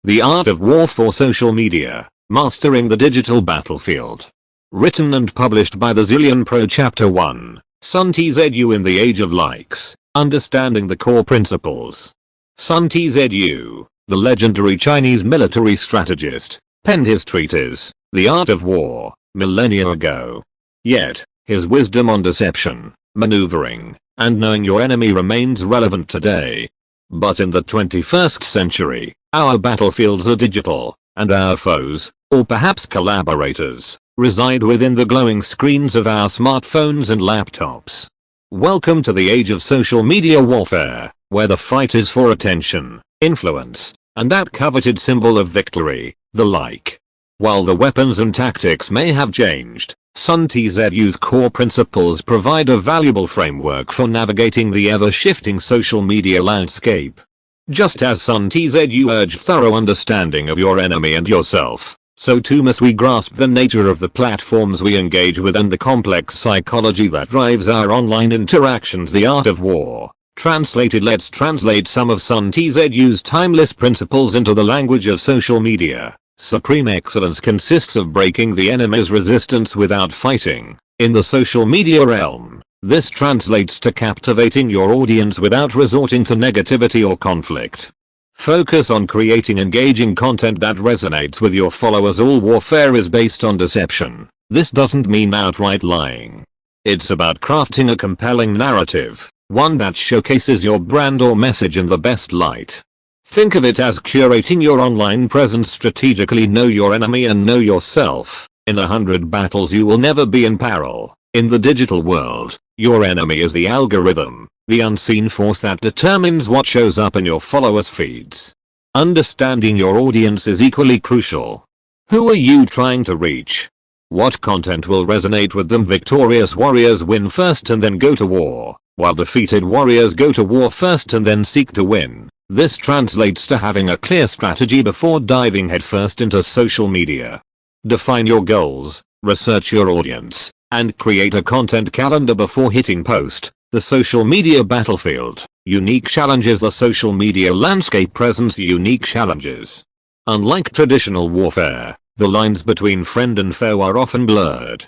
The Art of War for Social Media, Mastering the Digital Battlefield. Written and published by the Zillionpro Chapter 1, Sun Tzu in the Age of Likes, Understanding the Core Principles. Sun Tzu, the legendary Chinese military strategist, penned his treatise, The Art of War, millennia ago. Yet, his wisdom on deception, maneuvering, and knowing your enemy remains relevant today. But in the 21st century, our battlefields are digital, and our foes, or perhaps collaborators, reside within the glowing screens of our smartphones and laptops. Welcome to the age of social media warfare, where the fight is for attention, influence, and that coveted symbol of victory, the like. While the weapons and tactics may have changed, Sun Tzu's core principles provide a valuable framework for navigating the ever-shifting social media landscape. Just as Sun Tzu urged thorough understanding of your enemy and yourself, so too must we grasp the nature of the platforms we engage with and the complex psychology that drives our online interactions. The Art of War. Translated. Let's translate some of Sun Tzu's timeless principles into the language of social media. Supreme excellence consists of breaking the enemy's resistance without fighting. In the social media realm, this translates to captivating your audience without resorting to negativity or conflict. Focus on creating engaging content that resonates with your followers. All warfare is based on deception. This doesn't mean outright lying. It's about crafting a compelling narrative, one that showcases your brand or message in the best light. Think of it as curating your online presence strategically. Know your enemy and know yourself. In 100 battles you will never be in peril. In the digital world, your enemy is the algorithm, the unseen force that determines what shows up in your followers' feeds. Understanding your audience is equally crucial. Who are you trying to reach? What content will resonate with them? Victorious warriors win first and then go to war, while defeated warriors go to war first and then seek to win. This translates to having a clear strategy before diving headfirst into social media. Define your goals, research your audience, and create a content calendar before hitting post. The social media battlefield. Unique challenges. The social media landscape presents unique challenges. Unlike traditional warfare, the lines between friend and foe are often blurred.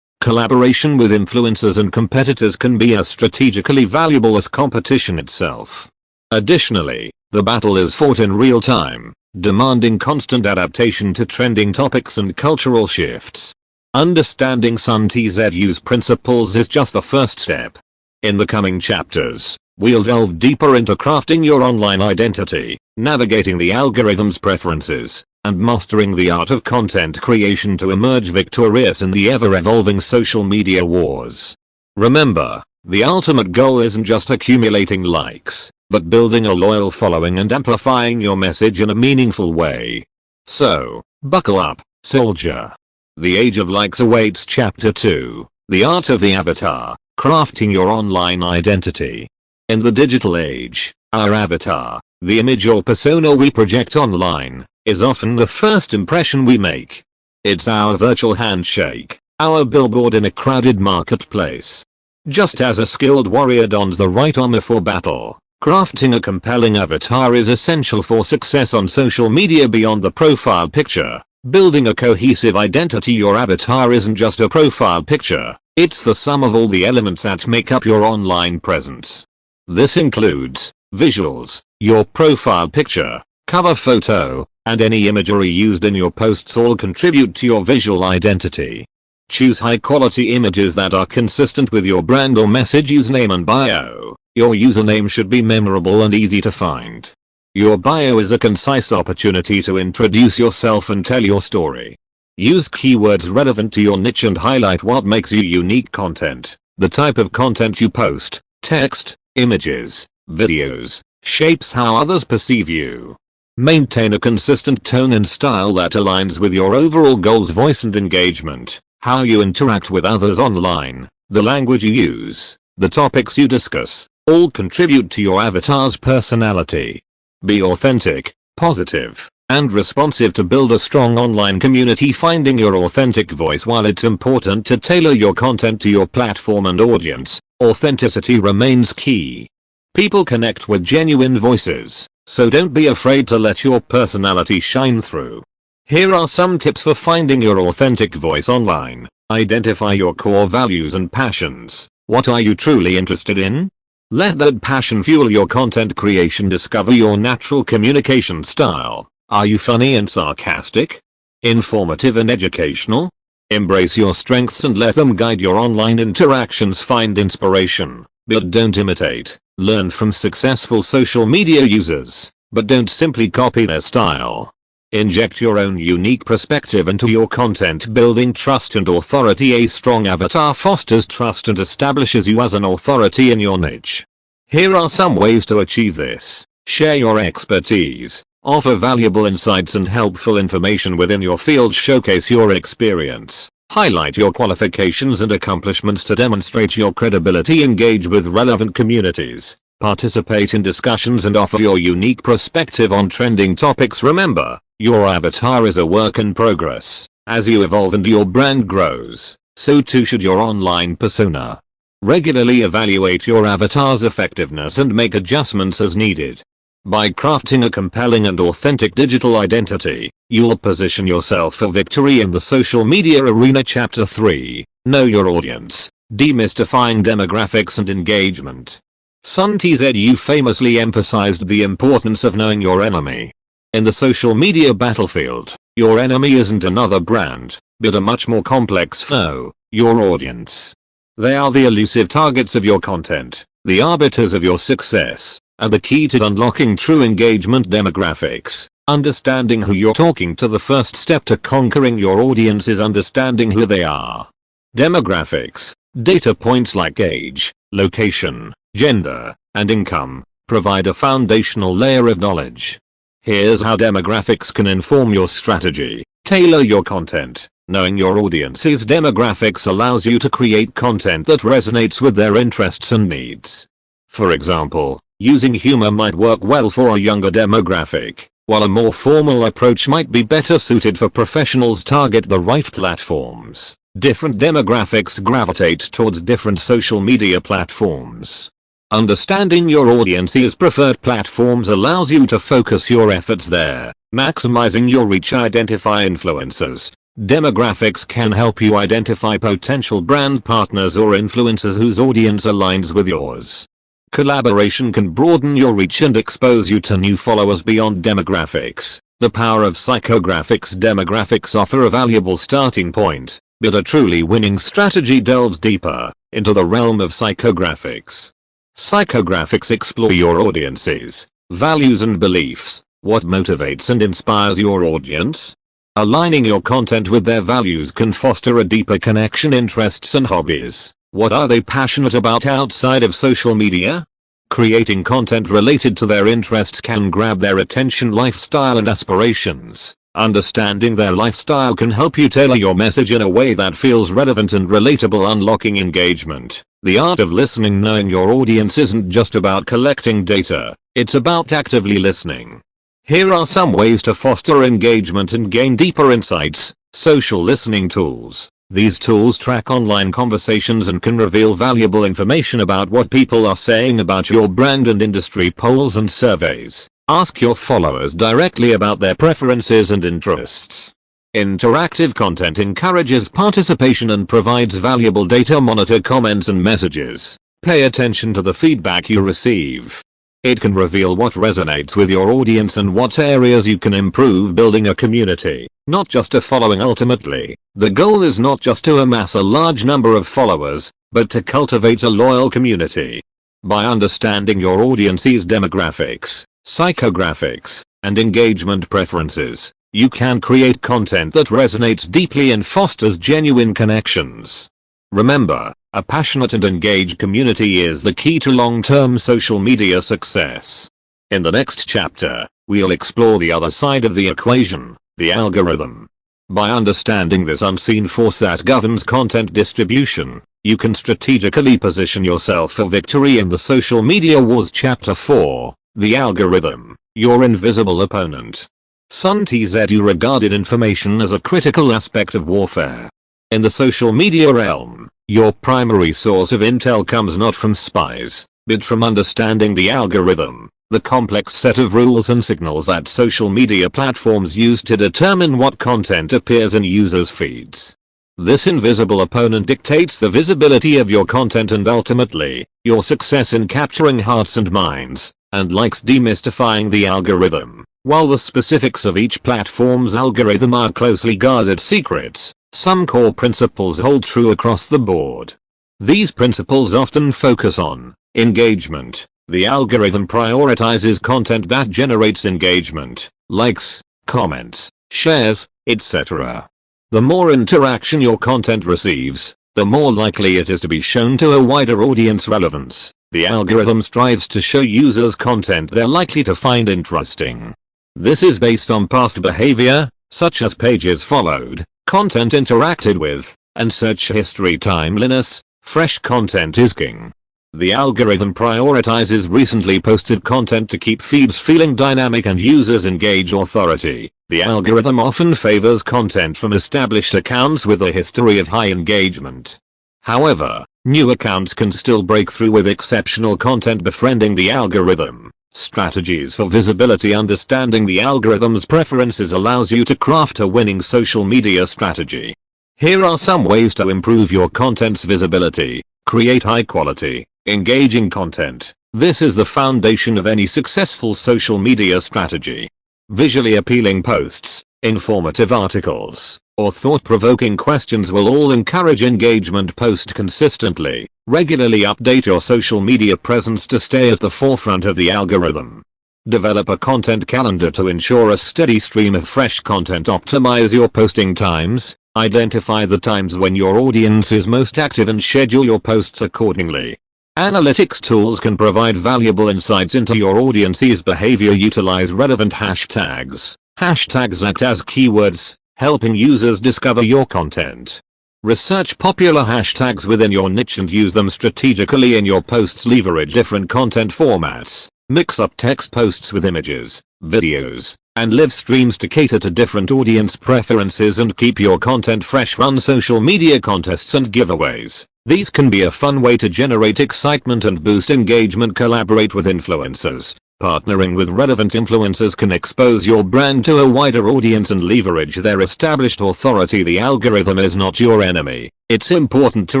Collaboration with influencers and competitors can be as strategically valuable as competition itself. Additionally, the battle is fought in real time, demanding constant adaptation to trending topics and cultural shifts. Understanding Sun Tzu's principles is just the first step. In the coming chapters, we'll delve deeper into crafting your online identity, navigating the algorithm's preferences, and mastering the art of content creation to emerge victorious in the ever-evolving social media wars. Remember, the ultimate goal isn't just accumulating likes, but building a loyal following and amplifying your message in a meaningful way. So, buckle up, soldier. The Age of Likes awaits. Chapter 2, The Art of the Avatar, Crafting Your Online Identity. In the digital age, our avatar, the image or persona we project online, is often the first impression we make. It's our virtual handshake, our billboard in a crowded marketplace. Just as a skilled warrior dons the right armor for battle, crafting a compelling avatar is essential for success on social media. Beyond the profile picture, building a cohesive identity. Your avatar isn't just a profile picture, it's the sum of all the elements that make up your online presence. This includes visuals, your profile picture, cover photo, and any imagery used in your posts all contribute to your visual identity. Choose high-quality images that are consistent with your brand or message. Username and bio. Your username should be memorable and easy to find. Your bio is a concise opportunity to introduce yourself and tell your story. Use keywords relevant to your niche and highlight what makes you unique. Content. The type of content you post, text, images, videos, shapes how others perceive you. Maintain a consistent tone and style that aligns with your overall goals. Voice and engagement. How you interact with others online, the language you use, the topics you discuss, all contribute to your avatar's personality. Be authentic, positive, and responsive to build a strong online community. Finding your authentic voice. While it's important to tailor your content to your platform and audience, authenticity remains key. People connect with genuine voices, So don't be afraid to let your personality shine through. Here are some tips for finding your authentic voice online. Identify your core values and passions. What are you truly interested in? Let that passion fuel your content creation. Discover your natural communication style. Are you funny and sarcastic? Informative and educational? Embrace your strengths and let them guide your online interactions. Find inspiration, but don't imitate. Learn from successful social media users, but don't simply copy their style. Inject your own unique perspective into your content. Building trust and authority. A strong avatar fosters trust and establishes you as an authority in your niche. Here are some ways to achieve this. Share your expertise. Offer valuable insights and helpful information within your field. Showcase your experience. Highlight your qualifications and accomplishments to demonstrate your credibility. Engage with relevant communities. Participate in discussions and offer your unique perspective on trending topics. Remember, your avatar is a work in progress. As you evolve and your brand grows, so too should your online persona. Regularly evaluate your avatar's effectiveness and make adjustments as needed. By crafting a compelling and authentic digital identity, you'll position yourself for victory in the social media arena. Chapter 3. Know your audience. Demystifying demographics and engagement. Sun Tzu famously emphasized the importance of knowing your enemy. In the social media battlefield, your enemy isn't another brand, but a much more complex foe, your audience. They are the elusive targets of your content, the arbiters of your success, and the key to unlocking true engagement. Demographics. Understanding who you're talking to. The first step to conquering your audience is understanding who they are. Demographics, data points like age, location, gender, and income, provide a foundational layer of knowledge. Here's how demographics can inform your strategy. Tailor your content. Knowing your audience's demographics allows you to create content that resonates with their interests and needs. For example, using humor might work well for a younger demographic, while a more formal approach might be better suited for professionals. Target the right platforms. Different demographics gravitate towards different social media platforms. Understanding your audience's preferred platforms allows you to focus your efforts there, maximizing your reach. Identify influencers. Demographics can help you identify potential brand partners or influencers whose audience aligns with yours. Collaboration can broaden your reach and expose you to new followers beyond demographics. The power of psychographics. Demographics offer a valuable starting point, but a truly winning strategy delves deeper into the realm of psychographics. Psychographics explore your audience's values and beliefs. What motivates and inspires your audience? Aligning your content with their values can foster a deeper connection. Interests and hobbies. What are they passionate about outside of social media? Creating content related to their interests can grab their attention. Lifestyle and aspirations. Understanding their lifestyle can help you tailor your message in a way that feels relevant and relatable. Unlocking engagement. The art of listening. Knowing your audience isn't just about collecting data, it's about actively listening. Here are some ways to foster engagement and gain deeper insights. Social listening tools. These tools track online conversations and can reveal valuable information about what people are saying about your brand and industry. Polls and surveys. Ask your followers directly about their preferences and interests. Interactive content encourages participation and provides valuable data. Monitor comments and messages. Pay attention to the feedback you receive. It can reveal what resonates with your audience and what areas you can improve. Building a community, not just a following. Ultimately, the goal is not just to amass a large number of followers, but to cultivate a loyal community. By understanding your audience's demographics, psychographics, and engagement preferences, you can create content that resonates deeply and fosters genuine connections. Remember, a passionate and engaged community is the key to long-term social media success. In the next chapter, we'll explore the other side of the equation, the algorithm. By understanding this unseen force that governs content distribution, you can strategically position yourself for victory in the social media wars. Chapter 4, the algorithm, your invisible opponent. Sun Tzu regarded information as a critical aspect of warfare. In the social media realm, your primary source of intel comes not from spies, but from understanding the algorithm. the complex set of rules and signals that social media platforms use to determine what content appears in users' feeds. This invisible opponent dictates the visibility of your content and ultimately, your success in capturing hearts and minds, and likes demystifying the algorithm. While the specifics of each platform's algorithm are closely guarded secrets, some core principles hold true across the board. These principles often focus on engagement. The algorithm prioritizes content that generates engagement, likes, comments, shares, etc. The more interaction your content receives, the more likely it is to be shown to a wider audience relevance. The algorithm strives to show users content they're likely to find interesting. This is based on past behavior, such as pages followed, content interacted with, and search history timeliness. Fresh content is king. The algorithm prioritizes recently posted content to keep feeds feeling dynamic and users engage authority. The algorithm often favors content from established accounts with a history of high engagement. However, new accounts can still break through with exceptional content befriending the algorithm. Strategies for visibility. Understanding the algorithm's preferences allows you to craft a winning social media strategy. Here are some ways to improve your content's visibility. Create high quality, engaging content. This is the foundation of any successful social media strategy. Visually appealing posts, informative articles, or thought-provoking questions will all encourage engagement. Post consistently. Regularly update your social media presence to stay at the forefront of the algorithm. Develop a content calendar to ensure a steady stream of fresh content. Optimize your posting times. Identify the times when your audience is most active and schedule your posts accordingly. Analytics tools can provide valuable insights into your audience's behavior. Utilize relevant hashtags. Hashtags act as keywords, helping users discover your content. Research popular hashtags within your niche and use them strategically in your posts. Leverage different content formats. Mix up text posts with images, videos, and live streams to cater to different audience preferences and keep your content fresh. Run social media contests and giveaways. These can be a fun way to generate excitement and boost engagement. Collaborate with influencers. Partnering with relevant influencers can expose your brand to a wider audience and leverage their established authority. The algorithm is not your enemy. It's important to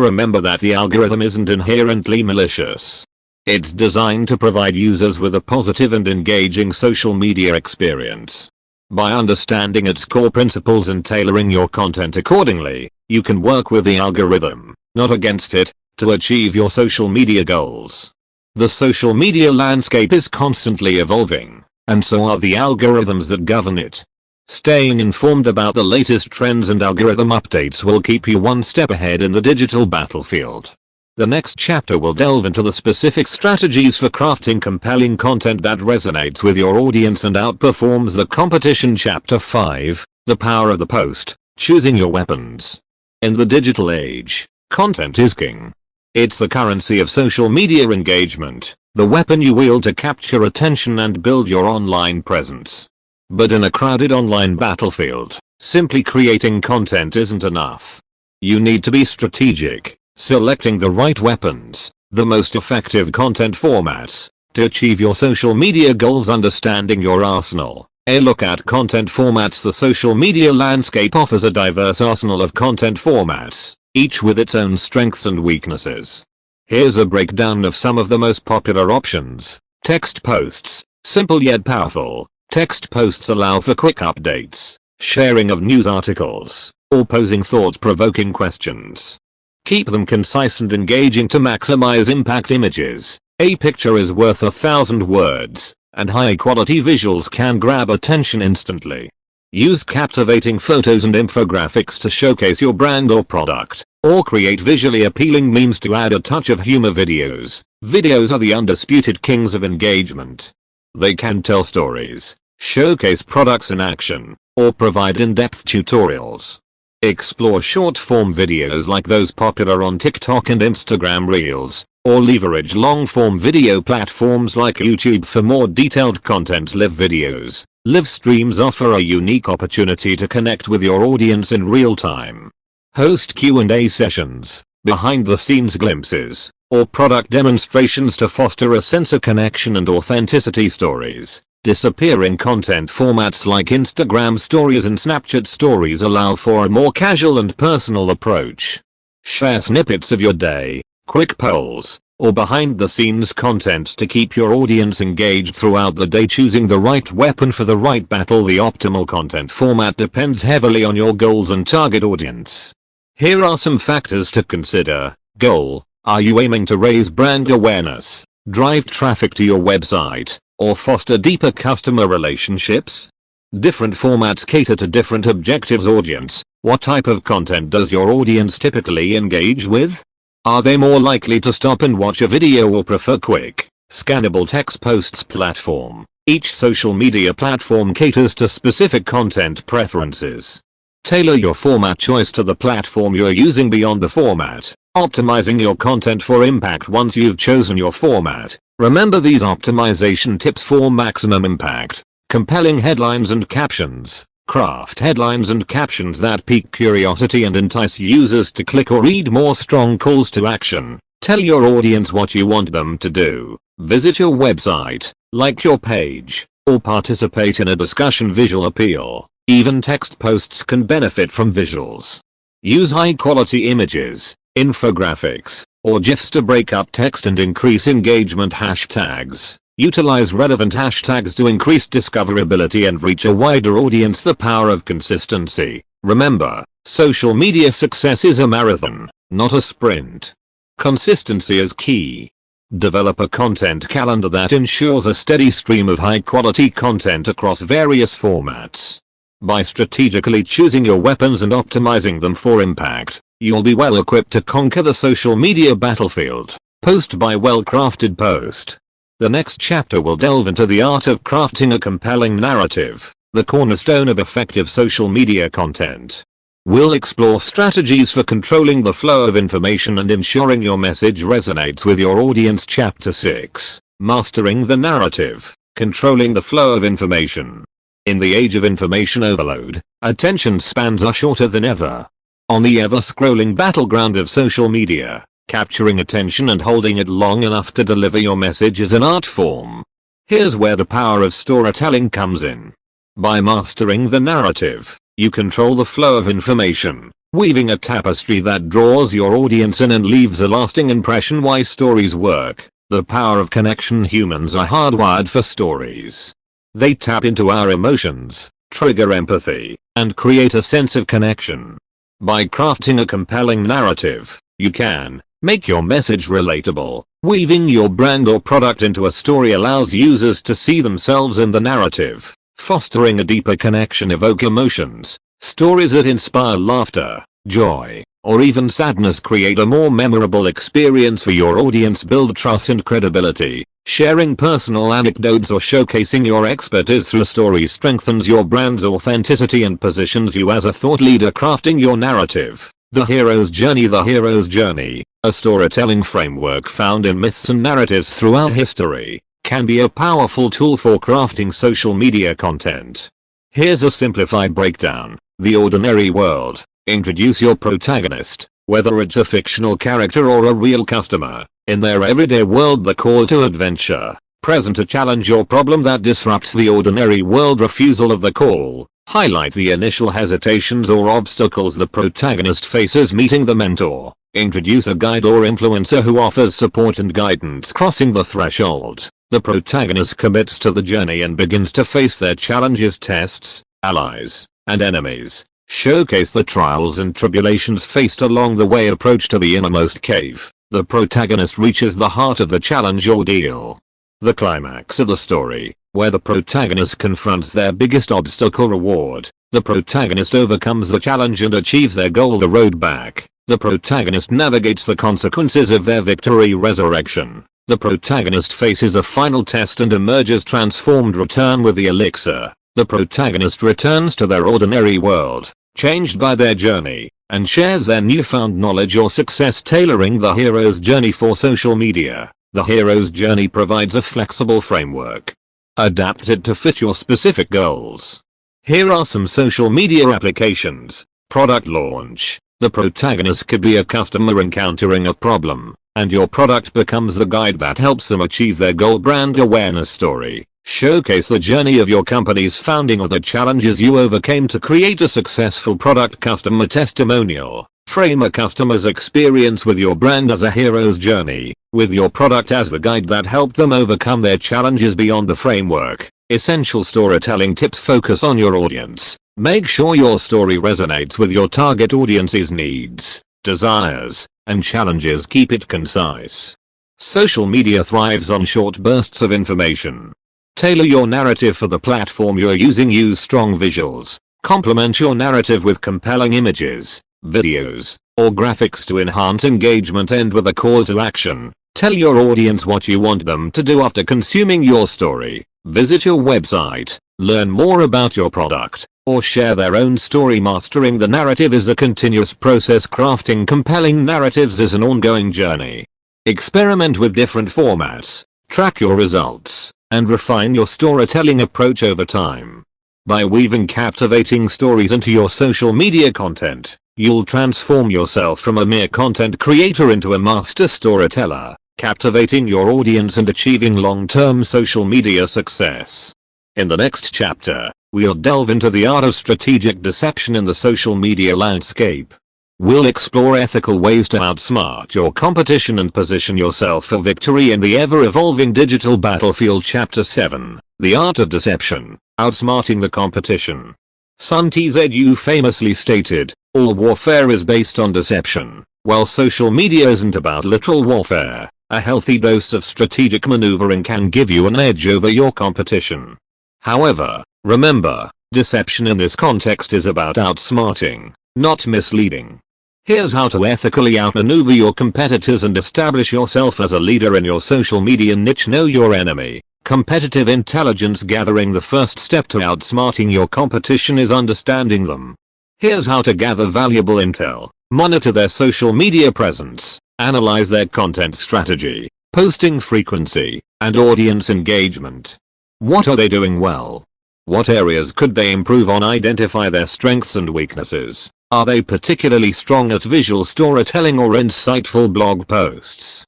remember that the algorithm isn't inherently malicious. It's designed to provide users with a positive and engaging social media experience. By understanding its core principles and tailoring your content accordingly, you can work with the algorithm, not against it, to achieve your social media goals. The social media landscape is constantly evolving, and so are the algorithms that govern it. Staying informed about the latest trends and algorithm updates will keep you one step ahead in the digital battlefield. The next chapter will delve into the specific strategies for crafting compelling content that resonates with your audience and outperforms the competition. Chapter 5, The Power of the Post, Choosing Your Weapons. In the digital age, content is king. It's the currency of social media engagement, the weapon you wield to capture attention and build your online presence. But in a crowded online battlefield, simply creating content isn't enough. You need to be strategic, selecting the right weapons, the most effective content formats, to achieve your social media goals. Understanding your arsenal. A look at content formats. The social media landscape offers a diverse arsenal of content formats, each with its own strengths and weaknesses. Here's a breakdown of some of the most popular options. Text posts, simple yet powerful. Text posts allow for quick updates, sharing of news articles, or posing thought-provoking questions. Keep them concise and engaging to maximize impact. Images. A picture is worth 1,000 words, and high-quality visuals can grab attention instantly. Use captivating photos and infographics to showcase your brand or product, or create visually appealing memes to add a touch of humor. Videos. Videos are the undisputed kings of engagement. They can tell stories, showcase products in action, or provide in-depth tutorials. Explore short-form videos like those popular on TikTok and Instagram Reels, or leverage long-form video platforms like YouTube for more detailed content. Live videos. Live streams offer a unique opportunity to connect with your audience in real time. Host Q&A sessions, behind-the-scenes glimpses, or product demonstrations to foster a sense of connection and authenticity. Stories. Disappearing content formats like Instagram stories and Snapchat stories allow for a more casual and personal approach. Share snippets of your day, quick polls, or behind-the-scenes content to keep your audience engaged throughout the day. Choosing the right weapon for the right battle. The optimal content format depends heavily on your goals and target audience. Here are some factors to consider. Goal: are you aiming to raise brand awareness, drive traffic to your website, or foster deeper customer relationships? Different formats cater to different objectives. Audience: what type of content does your audience typically engage with? Are they more likely to stop and watch a video or prefer quick, scannable text posts? Platform: each social media platform caters to specific content preferences. Tailor your format choice to the platform you're using. Beyond the format, optimizing your content for impact. Once you've chosen your format, remember these optimization tips for maximum impact. Compelling headlines and captions. Craft headlines and captions that pique curiosity and entice users to click or read more. Strong calls to action. Tell your audience what you want them to do. Visit your website, like your page, or participate in a discussion. Visual appeal. Even text posts can benefit from visuals. Use high-quality images, infographics, or GIFs to break up text and increase engagement. Hashtags. Utilize relevant hashtags to increase discoverability and reach a wider audience. The power of consistency. Remember, social media success is a marathon, not a sprint. Consistency is key. Develop a content calendar that ensures a steady stream of high-quality content across various formats. By strategically choosing your weapons and optimizing them for impact, you'll be well equipped to conquer the social media battlefield. Post by well-crafted post. The next chapter will delve into the art of crafting a compelling narrative, the cornerstone of effective social media content. We'll explore strategies for controlling the flow of information and ensuring your message resonates with your audience. Chapter 6. Mastering the narrative, controlling the flow of information. In the age of information overload, attention spans are shorter than ever. On the ever-scrolling battleground of social media, capturing attention and holding it long enough to deliver your message is an art form. Here's where the power of storytelling comes in. By mastering the narrative, you control the flow of information, weaving a tapestry that draws your audience in and leaves a lasting impression. Why stories work. The power of connection. Humans are hardwired for stories. They tap into our emotions, trigger empathy, and create a sense of connection. By crafting a compelling narrative, you can make your message relatable. Weaving your brand or product into a story allows users to see themselves in the narrative, fostering a deeper connection. Evoke emotions. Stories that inspire laughter, joy, or even sadness create a more memorable experience for your audience. Build trust and credibility. Sharing personal anecdotes or showcasing your expertise through stories strengthens your brand's authenticity and positions you as a thought leader. Crafting your narrative. The hero's journey. The hero's journey, a storytelling framework found in myths and narratives throughout history, can be a powerful tool for crafting social media content. Here's a simplified breakdown. The ordinary world. Introduce your protagonist, whether it's a fictional character or a real customer, in their everyday world. The call to adventure. Present a challenge or problem that disrupts the ordinary world. Refusal of the call. Highlight the initial hesitations or obstacles the protagonist faces. Meeting the mentor. Introduce a guide or influencer who offers support and guidance. Crossing the threshold. The protagonist commits to the journey and begins to face their challenges, tests, allies, and enemies. Showcase the trials and tribulations faced along the way. Approach to the innermost cave. The protagonist reaches the heart of the challenge ordeal. The climax of the story, where the protagonist confronts their biggest obstacle. Reward. The protagonist overcomes the challenge and achieves their goal. The road back. The protagonist navigates the consequences of their victory. Resurrection. The protagonist faces a final test and emerges transformed. Return with the elixir. The protagonist returns to their ordinary world, changed by their journey, and shares their newfound knowledge or success. Tailoring the hero's journey for social media. The hero's journey provides a flexible framework, adapted to fit your specific goals. Here are some social media applications. Product launch. The protagonist could be a customer encountering a problem, and your product becomes the guide that helps them achieve their goal. Brand awareness story. Showcase the journey of your company's founding or the challenges you overcame to create a successful product. Customer testimonial. Frame a customer's experience with your brand as a hero's journey, with your product as the guide that helped them overcome their challenges beyond the framework. Essential storytelling tips. Focus on your audience. Make sure your story resonates with your target audience's needs, desires, and challenges. Keep it concise. Social media thrives on short bursts of information. Tailor your narrative for the platform you're using. Use strong visuals. Complement your narrative with compelling images, videos, or graphics to enhance engagement. End with a call to action. Tell your audience what you want them to do after consuming your story. Visit your website, learn more about your product, or share their own story. Mastering the narrative is a continuous process. Crafting compelling narratives is an ongoing journey. Experiment with different formats, track your results, and refine your storytelling approach over time. By weaving captivating stories into your social media content, you'll transform yourself from a mere content creator into a master storyteller, captivating your audience and achieving long-term social media success. In the next chapter, we'll delve into the art of strategic deception in the social media landscape. We'll explore ethical ways to outsmart your competition and position yourself for victory in the ever-evolving digital battlefield. Chapter 7. The Art of Deception, Outsmarting the Competition. Sun Tzu famously stated, "All warfare is based on deception." While social media isn't about literal warfare, a healthy dose of strategic maneuvering can give you an edge over your competition. However, remember, deception in this context is about outsmarting, not misleading. Here's how to ethically outmaneuver your competitors and establish yourself as a leader in your social media niche. Know your enemy. Competitive intelligence gathering. The first step to outsmarting your competition is understanding them. Here's how to gather valuable intel. Monitor their social media presence, analyze their content strategy, posting frequency, and audience engagement. What are they doing well? What areas could they improve on? Identify their strengths and weaknesses. Are they particularly strong at visual storytelling or insightful blog posts?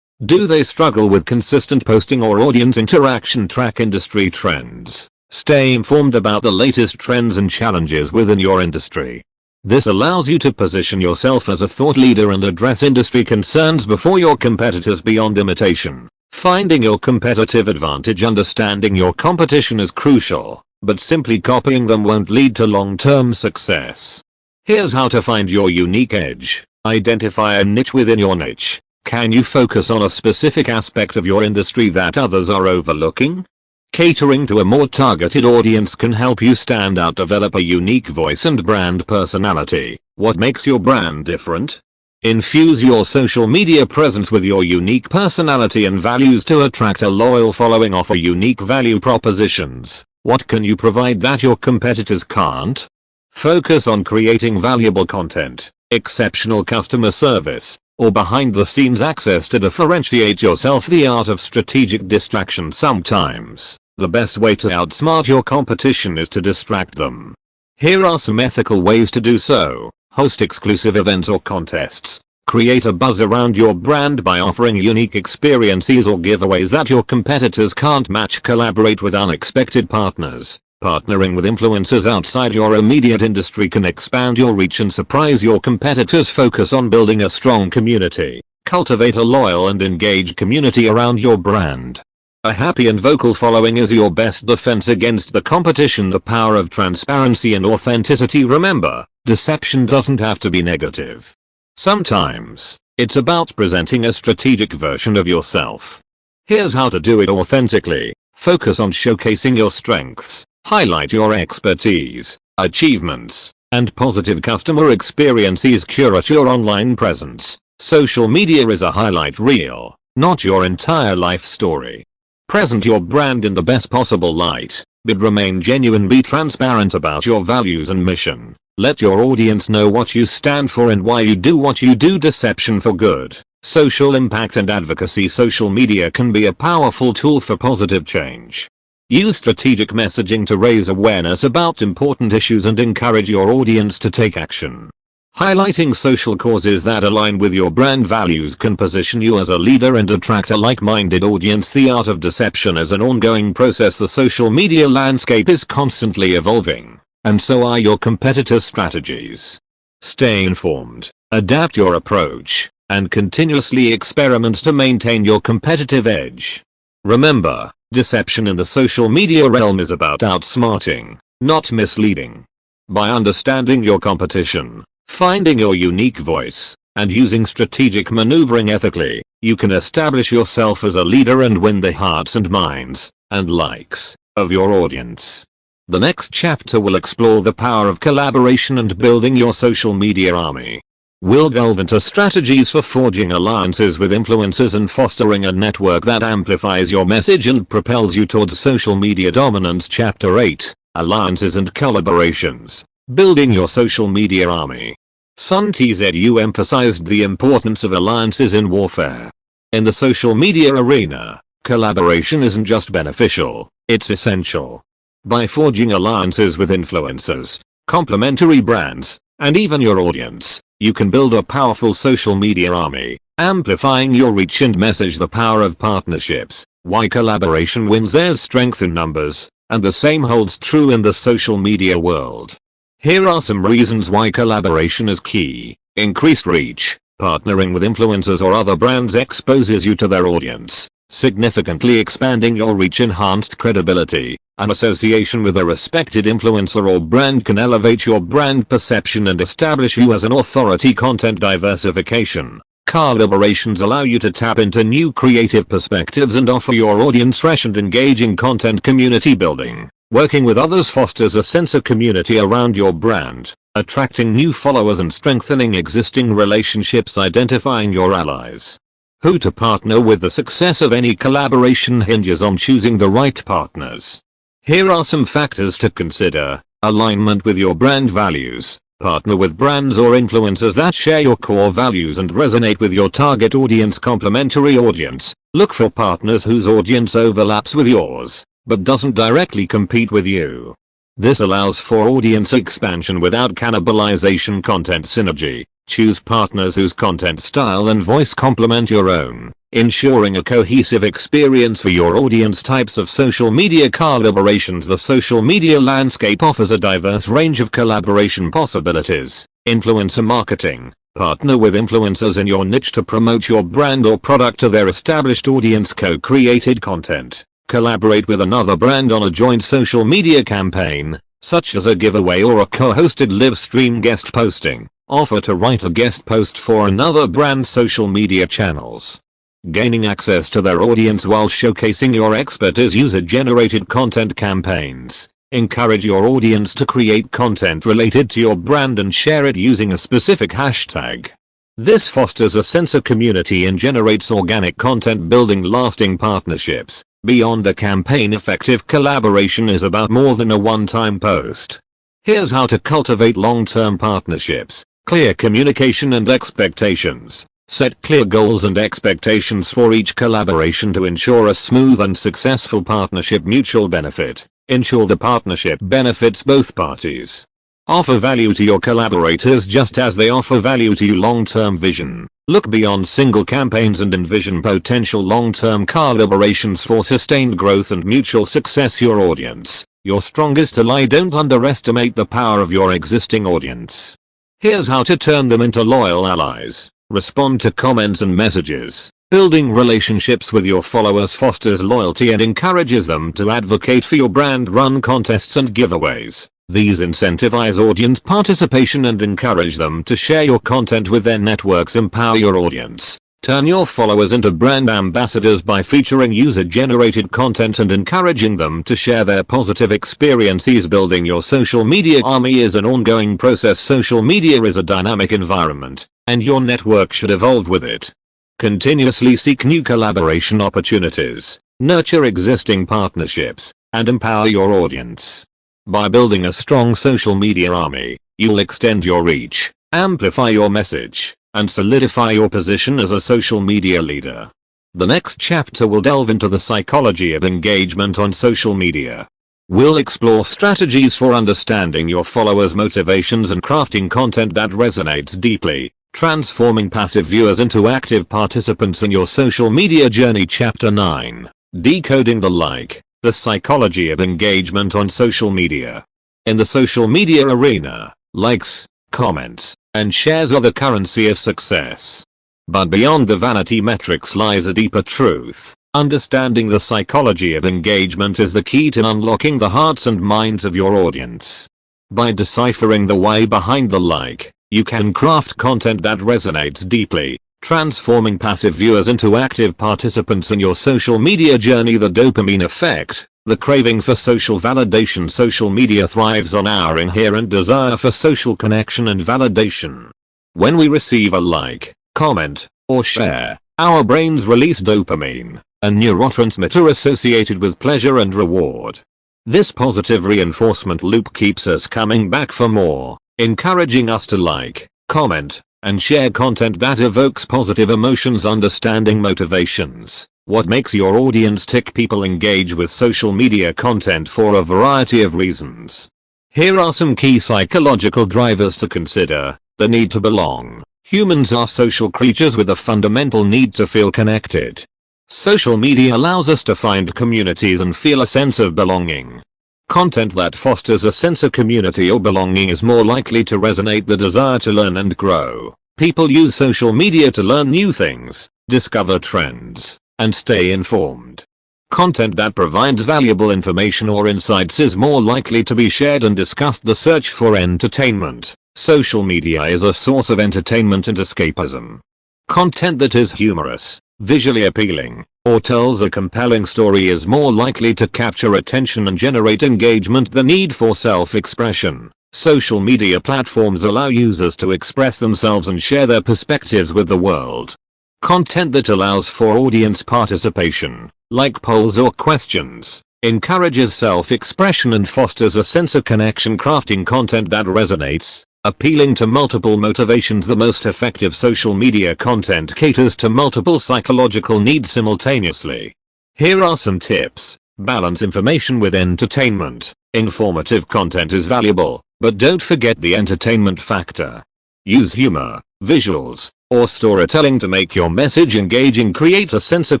Do they struggle with consistent posting or audience interaction? Track industry trends. Stay informed about the latest trends and challenges within your industry. This allows you to position yourself as a thought leader and address industry concerns before your competitors. Beyond imitation. Finding your competitive advantage. Understanding your competition is crucial, but simply copying them won't lead to long-term success. Here's how to find your unique edge. Identify a niche within your niche. Can you focus on a specific aspect of your industry that others are overlooking? Catering to a more targeted audience can help you stand out. Develop a unique voice and brand personality. What makes your brand different? Infuse your social media presence with your unique personality and values to attract a loyal following. Offer unique value propositions. What can you provide that your competitors can't? Focus on creating valuable content, exceptional customer service, or behind-the-scenes access to differentiate yourself. The art of strategic distraction. Sometimes, the best way to outsmart your competition is to distract them. Here are some ethical ways to do so. Host exclusive events or contests. Create a buzz around your brand by offering unique experiences or giveaways that your competitors can't match. Collaborate with unexpected partners. Partnering with influencers outside your immediate industry can expand your reach and surprise your competitors. Focus on building a strong community. Cultivate a loyal and engaged community around your brand. A happy and vocal following is your best defense against the competition. The power of transparency and authenticity. Remember, deception doesn't have to be negative. Sometimes, it's about presenting a strategic version of yourself. Here's how to do it authentically. Focus on showcasing your strengths. Highlight your expertise, achievements, and positive customer experiences. Curate your online presence. Social media is a highlight reel, not your entire life story. Present your brand in the best possible light, but remain genuine. Be transparent about your values and mission. Let your audience know what you stand for and why you do what you do. Deception for good, social impact and advocacy. Social media can be a powerful tool for positive change. Use strategic messaging to raise awareness about important issues and encourage your audience to take action. Highlighting social causes that align with your brand values can position you as a leader and attract a like-minded audience. The art of deception is an ongoing process. The social media landscape is constantly evolving, and so are your competitors' strategies. Stay informed, adapt your approach, and continuously experiment to maintain your competitive edge. Remember, deception in the social media realm is about outsmarting, not misleading. By understanding your competition, finding your unique voice, and using strategic maneuvering ethically, you can establish yourself as a leader and win the hearts and minds, and likes, of your audience. The next chapter will explore the power of collaboration and building your social media army. We'll delve into strategies for forging alliances with influencers and fostering a network that amplifies your message and propels you towards social media dominance. Chapter 8, Alliances and Collaborations. Building your social media army. Sun Tzu emphasized the importance of alliances in warfare. In the social media arena, collaboration isn't just beneficial, it's essential. By forging alliances with influencers, complementary brands, and even your audience, you can build a powerful social media army, amplifying your reach and message. The power of partnerships. Why collaboration wins. There's strength in numbers, and the same holds true in the social media world. Here are some reasons why collaboration is key. Increased reach. Partnering with influencers or other brands exposes you to their audience, significantly expanding your reach. Enhanced credibility. An association with a respected influencer or brand can elevate your brand perception and establish you as an authority. Content diversification. Collaborations allow you to tap into new creative perspectives and offer your audience fresh and engaging content. Community building. Working with others fosters a sense of community around your brand, attracting new followers and strengthening existing relationships. Identifying your allies. Who to partner with. The success of any collaboration hinges on choosing the right partners. Here are some factors to consider. Alignment with your brand values. Partner with brands or influencers that share your core values and resonate with your target audience. Complementary audience. Look for partners whose audience overlaps with yours, but doesn't directly compete with you. This allows for audience expansion without cannibalization. Content synergy. Choose partners whose content style and voice complement your own, ensuring a cohesive experience for your audience. Types of social media collaborations. The social media landscape offers a diverse range of collaboration possibilities. Influencer marketing. Partner with influencers in your niche to promote your brand or product to their established audience. Co-created content. Collaborate with another brand on a joint social media campaign, such as a giveaway or a co-hosted live stream. Guest posting. Offer to write a guest post for another brand's social media channels, gaining access to their audience while showcasing your expertise. User-generated content campaigns. Encourage your audience to create content related to your brand and share it using a specific hashtag. This fosters a sense of community and generates organic content. Building lasting partnerships. Beyond the campaign, effective collaboration is about more than a one-time post. Here's how to cultivate long-term partnerships. Clear communication and expectations. Set clear goals and expectations for each collaboration to ensure a smooth and successful partnership. Mutual benefit. Ensure the partnership benefits both parties. Offer value to your collaborators just as they offer value to you. Long-term vision. Look beyond single campaigns and envision potential long-term collaborations for sustained growth and mutual success. Your audience. Your strongest ally. Don't underestimate the power of your existing audience. Here's how to turn them into loyal allies. Respond to comments and messages. Building relationships with your followers fosters loyalty and encourages them to advocate for your brand. Run contests and giveaways. These incentivize audience participation and encourage them to share your content with their networks. Empower your audience. Turn your followers into brand ambassadors by featuring user-generated content and encouraging them to share their positive experiences. Building your social media army is an ongoing process. Social media is a dynamic environment, and your network should evolve with it. Continuously seek new collaboration opportunities, nurture existing partnerships, and empower your audience. By building a strong social media army, you'll extend your reach, amplify your message, and solidify your position as a social media leader. The next chapter will delve into the psychology of engagement on social media. We'll explore strategies for understanding your followers' motivations and crafting content that resonates deeply, transforming passive viewers into active participants in your social media journey. Chapter 9. Decoding the like, the psychology of engagement on social media. In the social media arena, likes, comments, and shares are the currency of success. But beyond the vanity metrics lies a deeper truth. Understanding the psychology of engagement is the key to unlocking the hearts and minds of your audience. By deciphering the why behind the like, you can craft content that resonates deeply, transforming passive viewers into active participants in your social media journey. The dopamine effect, the craving for social validation. Social media thrives on our inherent desire for social connection and validation. When we receive a like, comment, or share, our brains release dopamine, a neurotransmitter associated with pleasure and reward. This positive reinforcement loop keeps us coming back for more, encouraging us to like, comment, and share content that evokes positive emotions. Understanding motivations. What makes your audience tick? People engage with social media content for a variety of reasons. Here are some key psychological drivers to consider. The need to belong. Humans are social creatures with a fundamental need to feel connected. Social media allows us to find communities and feel a sense of belonging. Content that fosters a sense of community or belonging is more likely to resonate. The desire to learn and grow. People use social media to learn new things, discover trends, and stay informed. Content that provides valuable information or insights is more likely to be shared and discussed. The search for entertainment. Social media is a source of entertainment and escapism. Content that is humorous, visually appealing, or tells a compelling story is more likely to capture attention and generate engagement. The need for self-expression. Social media platforms allow users to express themselves and share their perspectives with the world. Content that allows for audience participation, like polls or questions, encourages self-expression and fosters a sense of connection. Crafting content that resonates, appealing to multiple motivations. The most effective social media content caters to multiple psychological needs simultaneously. Here are some tips. Balance information with entertainment. Informative content is valuable, but don't forget the entertainment factor. Use humor, visuals, or storytelling to make your message engaging. Create a sense of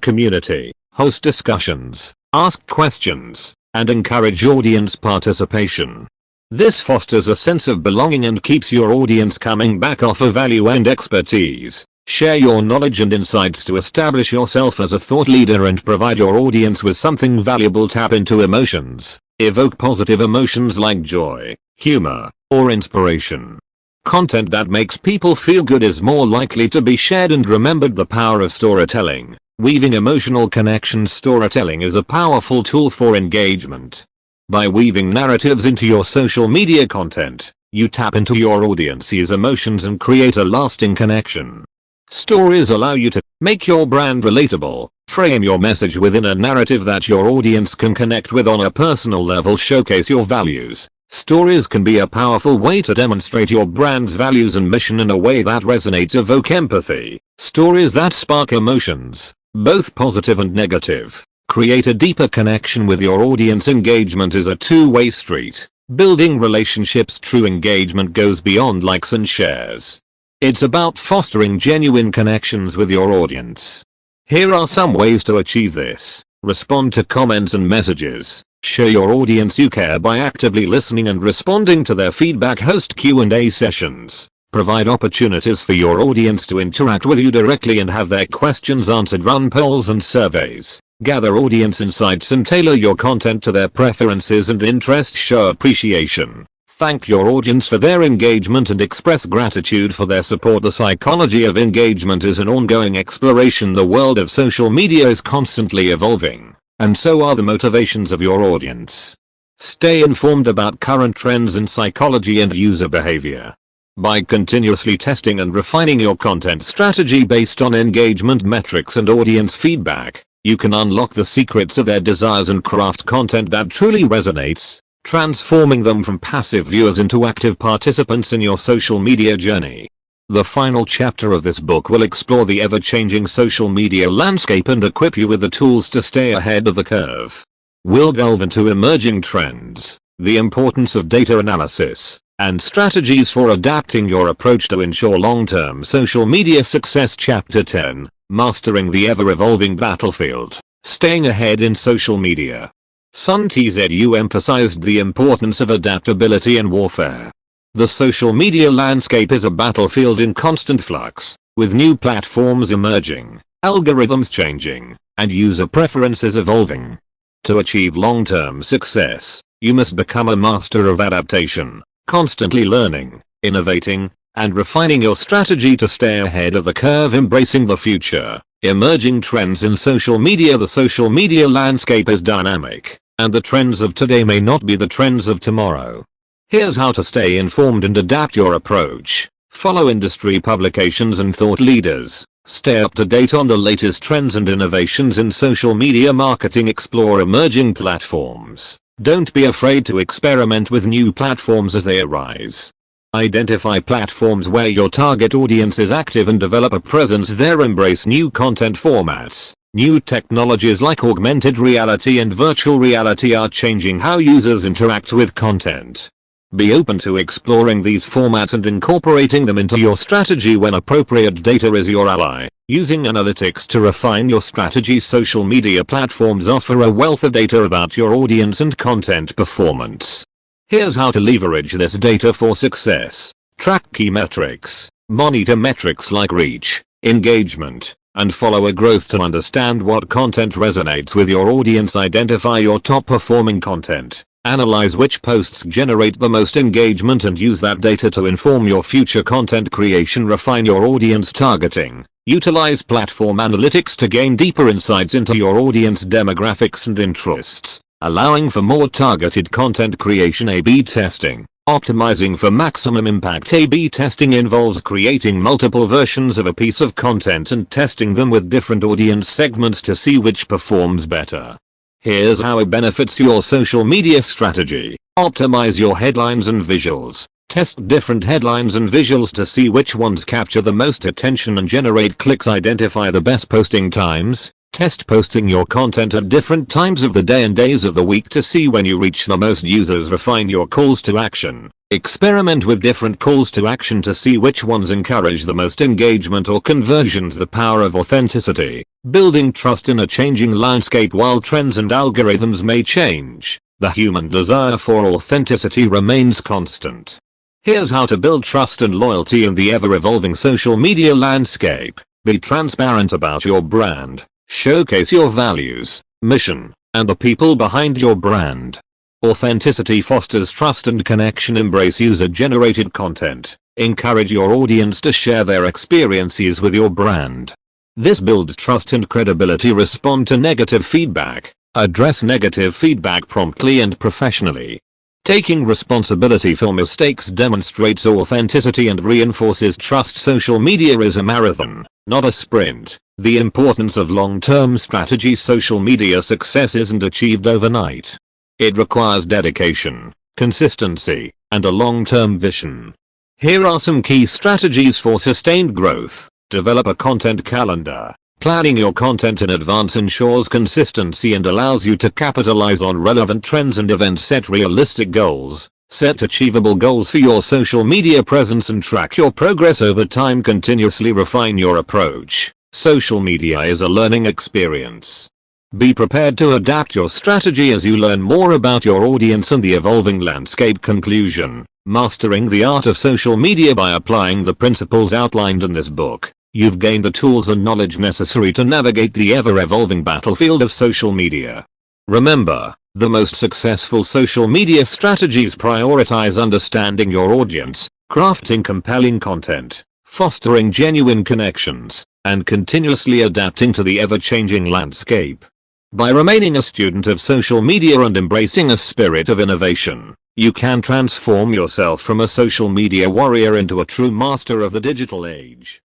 community. Host discussions, ask questions, and encourage audience participation. This fosters a sense of belonging and keeps your audience coming back. Offer value and expertise. Share your knowledge and insights to establish yourself as a thought leader and provide your audience with something valuable. Tap into emotions. Evoke positive emotions like joy, humor, or inspiration. Content that makes people feel good is more likely to be shared and remembered. The power of storytelling. Weaving emotional connections. Storytelling is a powerful tool for engagement. By weaving narratives into your social media content, you tap into your audience's emotions and create a lasting connection. Stories allow you to make your brand relatable, frame your message within a narrative that your audience can connect with on a personal level. Showcase your values. Stories can be a powerful way to demonstrate your brand's values and mission in a way that resonates. Evoke empathy. Stories that spark emotions, both positive and negative, create a deeper connection with your audience. Engagement is a two-way street. Building relationships. True engagement goes beyond likes and shares. It's about fostering genuine connections with your audience. Here are some ways to achieve this. Respond to comments and messages. Show your audience you care by actively listening and responding to their feedback. Host Q&A sessions. Provide opportunities for your audience to interact with you directly and have their questions answered. Run polls and surveys. Gather audience insights and tailor your content to their preferences and interests. Show appreciation. Thank your audience for their engagement and express gratitude for their support. The psychology of engagement is an ongoing exploration. The world of social media is constantly evolving, and so are the motivations of your audience. Stay informed about current trends in psychology and user behavior. By continuously testing and refining your content strategy based on engagement metrics and audience feedback, you can unlock the secrets of their desires and craft content that truly resonates, transforming them from passive viewers into active participants in your social media journey. The final chapter of this book will explore the ever-changing social media landscape and equip you with the tools to stay ahead of the curve. We'll delve into emerging trends, the importance of data analysis, and strategies for adapting your approach to ensure long-term social media success. Chapter 10, Mastering the Ever-Evolving Battlefield, Staying Ahead in Social Media. Sun Tzu emphasized the importance of adaptability in warfare. The social media landscape is a battlefield in constant flux, with new platforms emerging, algorithms changing, and user preferences evolving. To achieve long-term success, you must become a master of adaptation, constantly learning, innovating, and refining your strategy to stay ahead of the curve. Embracing the future. Emerging trends in social media. The social media landscape is dynamic, and the trends of today may not be the trends of tomorrow. Here's how to stay informed and adapt your approach. Follow industry publications and thought leaders. Stay up to date on the latest trends and innovations in social media marketing. Explore emerging platforms. Don't be afraid to experiment with new platforms as they arise. Identify platforms where your target audience is active and develop a presence there. Embrace new content formats. New technologies like augmented reality and virtual reality are changing how users interact with content. Be open to exploring these formats and incorporating them into your strategy when appropriate. Data is your ally. Using analytics to refine your strategy. Social media platforms offer a wealth of data about your audience and content performance. Here's how to leverage this data for success. Track key metrics. Monitor metrics like reach, engagement, and follower growth to understand what content resonates with your audience. Identify your top performing content. Analyze which posts generate the most engagement and use that data to inform your future content creation. Refine your audience targeting. Utilize platform analytics to gain deeper insights into your audience demographics and interests, allowing for more targeted content creation. A/B testing. Optimizing for maximum impact. A/B testing involves creating multiple versions of a piece of content and testing them with different audience segments to see which performs better. Here's how it benefits your social media strategy. Optimize your headlines and visuals. Test different headlines and visuals to see which ones capture the most attention and generate clicks. Identify the best posting times. Test posting your content at different times of the day and days of the week to see when you reach the most users. Refine your calls to action. Experiment with different calls to action to see which ones encourage the most engagement or conversions. The power of authenticity. Building trust in a changing landscape. While trends and algorithms may change, the human desire for authenticity remains constant. Here's how to build trust and loyalty in the ever-evolving social media landscape. Be transparent about your brand. Showcase your values, mission, and the people behind your brand. Authenticity fosters trust and connection. Embrace user-generated content. Encourage your audience to share their experiences with your brand. This builds trust and credibility. Respond to negative feedback. Address negative feedback promptly and professionally. Taking responsibility for mistakes demonstrates authenticity and reinforces trust. Social media is a marathon, not a sprint. The importance of long-term strategy. Social media success isn't achieved overnight. It requires dedication, consistency, and a long-term vision. Here are some key strategies for sustained growth. Develop a content calendar. Planning your content in advance ensures consistency and allows you to capitalize on relevant trends and events. Set realistic goals. Set achievable goals for your social media presence and track your progress over time. Continuously refine your approach. Social media is a learning experience. Be prepared to adapt your strategy as you learn more about your audience and the evolving landscape. Conclusion. Mastering the art of social media. By applying the principles outlined in this book, you've gained the tools and knowledge necessary to navigate the ever-evolving battlefield of social media. Remember, the most successful social media strategies prioritize understanding your audience, crafting compelling content, fostering genuine connections, and continuously adapting to the ever-changing landscape. By remaining a student of social media and embracing a spirit of innovation, you can transform yourself from a social media warrior into a true master of the digital age.